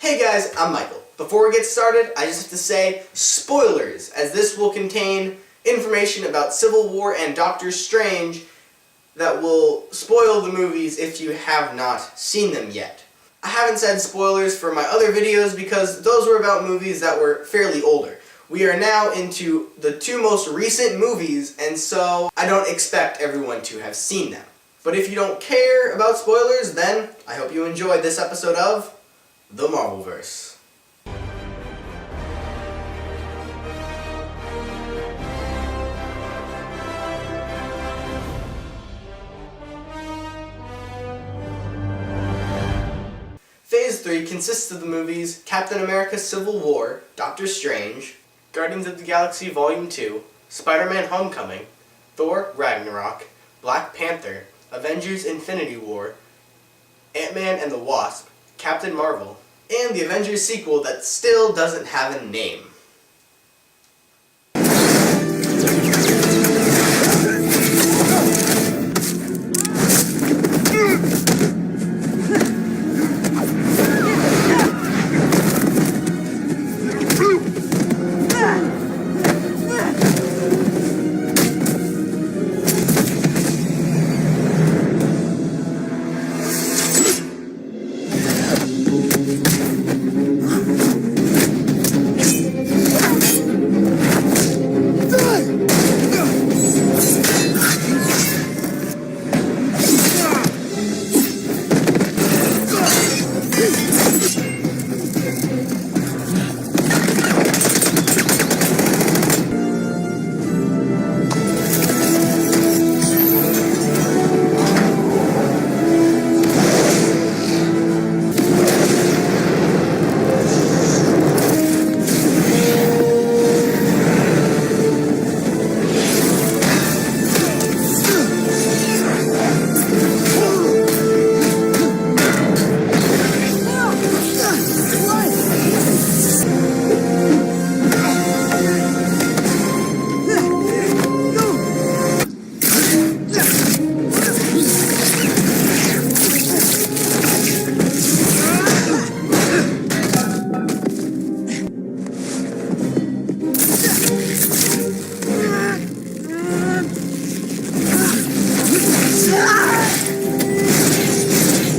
Hey guys, I'm Michael. Before we get started, I just have to say spoilers, as this will contain information about Civil War and Doctor Strange that will spoil the movies if you have not seen them yet. I haven't said spoilers for my other videos because those were about movies that were fairly older. We are now into the two most recent movies, and so I don't expect everyone to have seen them. But if you don't care about spoilers, then I hope you enjoyed this episode of The Marvelverse. Phase 3 consists of the movies Captain America Civil War, Doctor Strange, Guardians of the Galaxy Volume 2, Spider-Man Homecoming, Thor Ragnarok, Black Panther, Avengers Infinity War, Ant-Man and the Wasp, Captain Marvel, and the Avengers sequel that still doesn't have a name.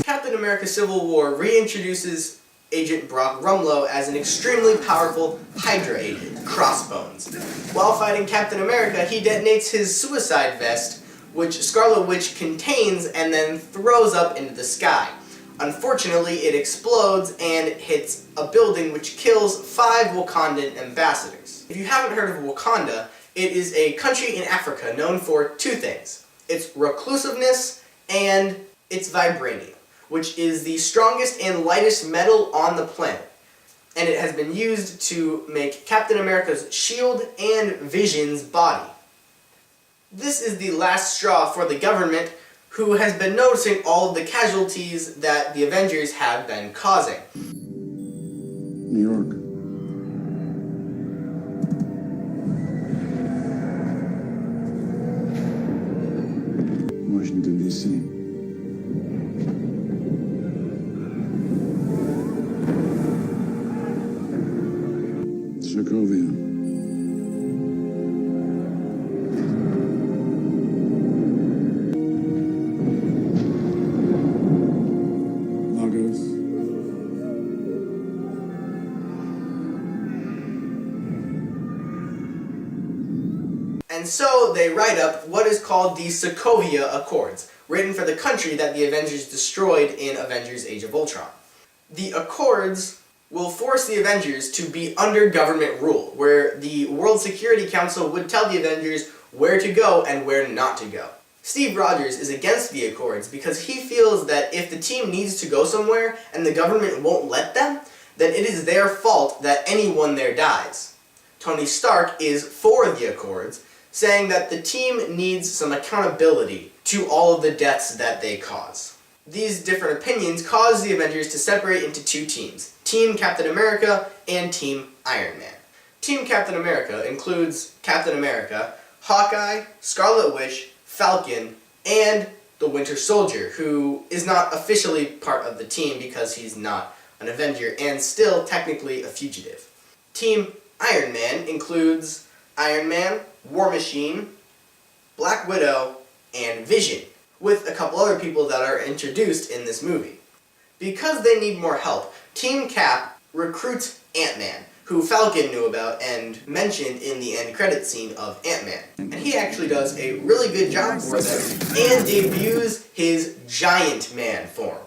Captain America Civil War reintroduces Agent Brock Rumlow as an extremely powerful Hydra agent, Crossbones. While fighting Captain America, he detonates his suicide vest, which Scarlet Witch contains and then throws up into the sky. Unfortunately, it explodes and hits a building which kills 5 Wakandan ambassadors. If you haven't heard of Wakanda, it is a country in Africa known for 2 things: its reclusiveness and its vibranium, which is the strongest and lightest metal on the planet. And it has been used to make Captain America's shield and Vision's body. This is the last straw for the government, who has been noticing all of the casualties that the Avengers have been causing. New York. Washington, D.C. Sokovia. Lagos. And so they write up what is called the Sokovia Accords, written for the country that the Avengers destroyed in Avengers Age of Ultron. The Accords will force the Avengers to be under government rule, where the World Security Council would tell the Avengers where to go and where not to go. Steve Rogers is against the Accords because he feels that if the team needs to go somewhere and the government won't let them, then it is their fault that anyone there dies. Tony Stark is for the Accords, saying that the team needs some accountability to all of the deaths that they cause. These different opinions cause the Avengers to separate into 2 teams, Team Captain America and Team Iron Man. Team Captain America includes Captain America, Hawkeye, Scarlet Witch, Falcon, and the Winter Soldier, who is not officially part of the team because he's not an Avenger and still technically a fugitive. Team Iron Man includes Iron Man, War Machine, Black Widow, and Vision, with a couple other people that are introduced in this movie. Because they need more help, Team Cap recruits Ant-Man, who Falcon knew about and mentioned in the end credit scene of Ant-Man. And he actually does a really good job for them and debuts his Giant Man form.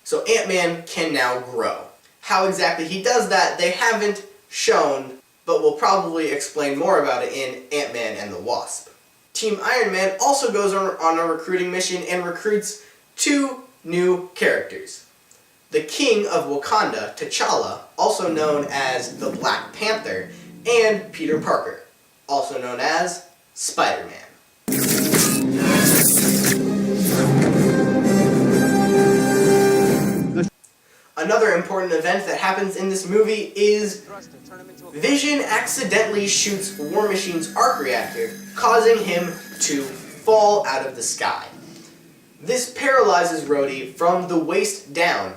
So Ant-Man can now grow. How exactly he does that, they haven't shown, but we'll probably explain more about it in Ant-Man and the Wasp. Team Iron Man also goes on a recruiting mission and recruits 2 new characters. The King of Wakanda, T'Challa, also known as the Black Panther, and Peter Parker, also known as Spider-Man. Another important event that happens in this movie is Vision accidentally shoots War Machine's arc reactor, causing him to fall out of the sky. This paralyzes Rhodey from the waist down,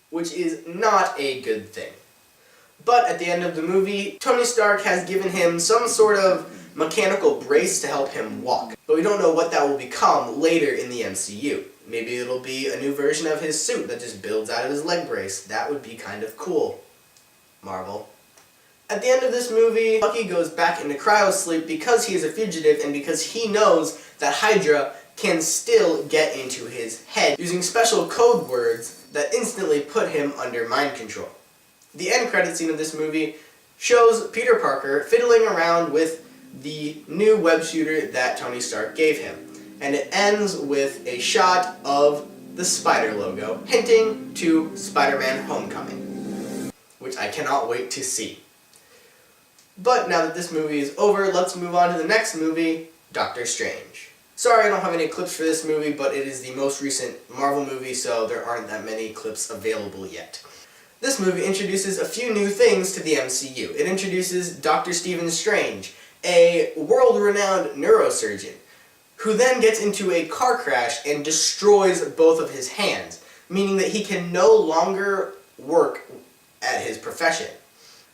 which is not a good thing. But at the end of the movie, Tony Stark has given him some sort of mechanical brace to help him walk. But we don't know what that will become later in the MCU. Maybe it'll be a new version of his suit that just builds out of his leg brace. That would be kind of cool. Marvel. At the end of this movie, Bucky goes back into cryosleep because he is a fugitive and because he knows that Hydra can still get into his head using special code words that instantly put him under mind control. The end credit scene of this movie shows Peter Parker fiddling around with the new web shooter that Tony Stark gave him. And it ends with a shot of the Spider logo, hinting to Spider-Man Homecoming, which I cannot wait to see. But now that this movie is over, let's move on to the next movie, Doctor Strange. Sorry I don't have any clips for this movie, but it is the most recent Marvel movie, so there aren't that many clips available yet. This movie introduces a few new things to the MCU. It introduces Dr. Stephen Strange, a world-renowned neurosurgeon, who then gets into a car crash and destroys both of his hands, meaning that he can no longer work at his profession.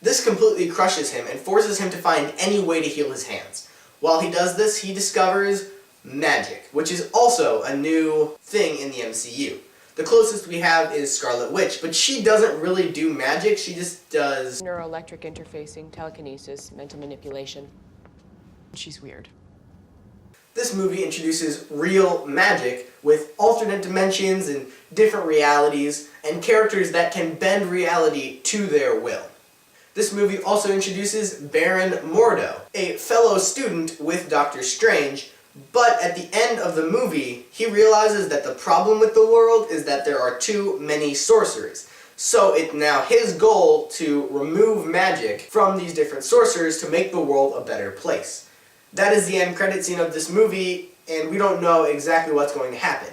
This completely crushes him and forces him to find any way to heal his hands. While he does this, he discovers magic, which is also a new thing in the MCU. The closest we have is Scarlet Witch, but she doesn't really do magic, she just does neuroelectric interfacing, telekinesis, mental manipulation. She's weird. This movie introduces real magic with alternate dimensions and different realities and characters that can bend reality to their will. This movie also introduces Baron Mordo, a fellow student with Doctor Strange, but at the end of the movie, he realizes that the problem with the world is that there are too many sorcerers. So it's now his goal to remove magic from these different sorcerers to make the world a better place. That is the end credit scene of this movie, and we don't know exactly what's going to happen.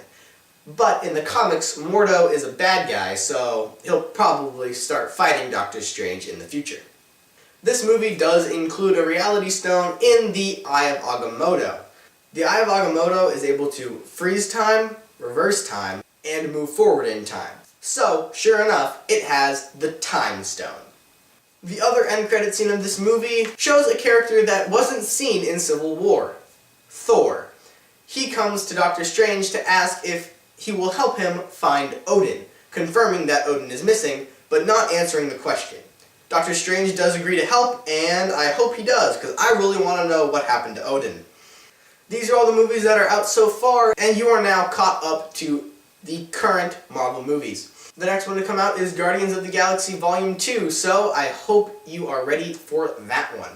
But in the comics, Mordo is a bad guy, so he'll probably start fighting Doctor Strange in the future. This movie does include a reality stone in the Eye of Agamotto. The Eye of Agamotto is able to freeze time, reverse time, and move forward in time. So, sure enough, it has the Time Stone. The other end credit scene of this movie shows a character that wasn't seen in Civil War, Thor. He comes to Doctor Strange to ask if he will help him find Odin, confirming that Odin is missing, but not answering the question. Doctor Strange does agree to help, and I hope he does, because I really want to know what happened to Odin. These are all the movies that are out so far, and you are now caught up to the current Marvel movies. The next one to come out is Guardians of the Galaxy Volume 2, so I hope you are ready for that one.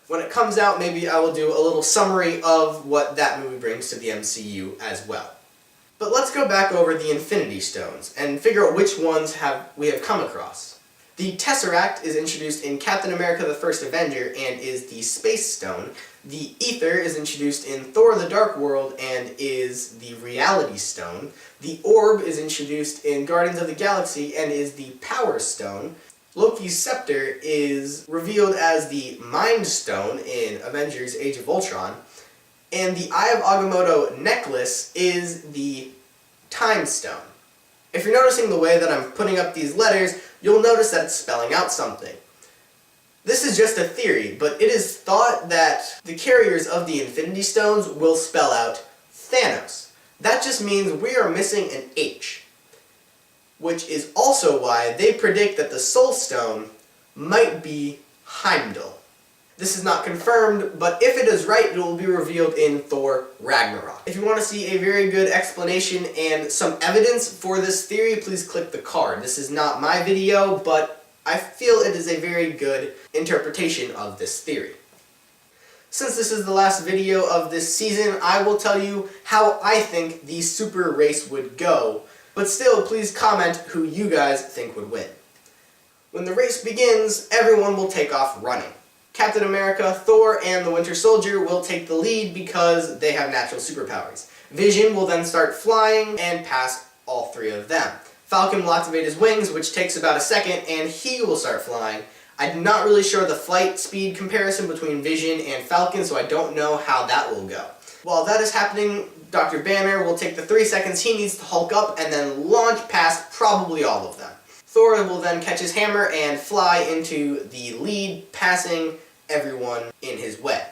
When it comes out, maybe I will do a little summary of what that movie brings to the MCU as well. But let's go back over the Infinity Stones and figure out which ones we have come across. The Tesseract is introduced in Captain America the First Avenger and is the Space Stone. The Ether is introduced in Thor the Dark World and is the Reality Stone. The Orb is introduced in Guardians of the Galaxy and is the Power Stone. Loki's Scepter is revealed as the Mind Stone in Avengers Age of Ultron. And the Eye of Agamotto necklace is the Time Stone. If you're noticing the way that I'm putting up these letters, you'll notice that it's spelling out something. This is just a theory, but it is thought that the carriers of the Infinity Stones will spell out THANOS. That just means we are missing an H, which is also why they predict that the Soul Stone might be Heimdall. This is not confirmed, but if it is right, it will be revealed in Thor Ragnarok. If you want to see a very good explanation and some evidence for this theory, please click the card. This is not my video, but I feel it is a very good interpretation of this theory. Since this is the last video of this season, I will tell you how I think the super race would go, but still, please comment who you guys think would win. When the race begins, everyone will take off running. Captain America, Thor, and the Winter Soldier will take the lead because they have natural superpowers. Vision will then start flying and pass all three of them. Falcon will activate his wings, which takes about a second, and he will start flying. I'm not really sure the flight speed comparison between Vision and Falcon, so I don't know how that will go. While that is happening, Dr. Banner will take the 3 seconds he needs to Hulk up and then launch past probably all of them. Thor will then catch his hammer and fly into the lead, passing everyone in his way.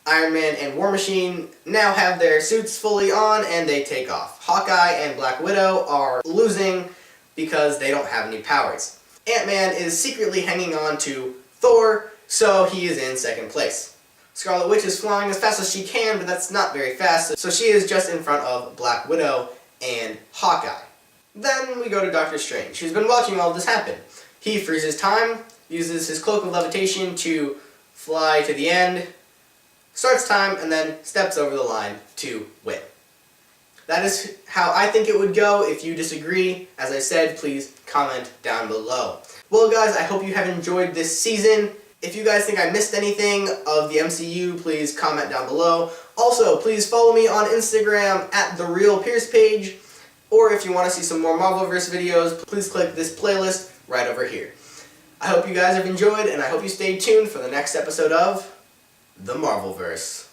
Iron Man and War Machine now have their suits fully on and they take off. Hawkeye and Black Widow are losing because they don't have any powers. Ant-Man is secretly hanging on to Thor, so he is in second place. Scarlet Witch is flying as fast as she can, but that's not very fast, so she is just in front of Black Widow and Hawkeye. Then we go to Doctor Strange, who's been watching all of this happen. He freezes time, uses his cloak of levitation to fly to the end, starts time, and then steps over the line to win. That is how I think it would go. If you disagree, as I said, please comment down below. Well guys, I hope you have enjoyed this season. If you guys think I missed anything of the MCU, please comment down below. Also, please follow me on Instagram at @TheRealPiercepage. Or if you want to see some more Marvelverse videos, please click this playlist right over here. I hope you guys have enjoyed, and I hope you stay tuned for the next episode of The Marvelverse.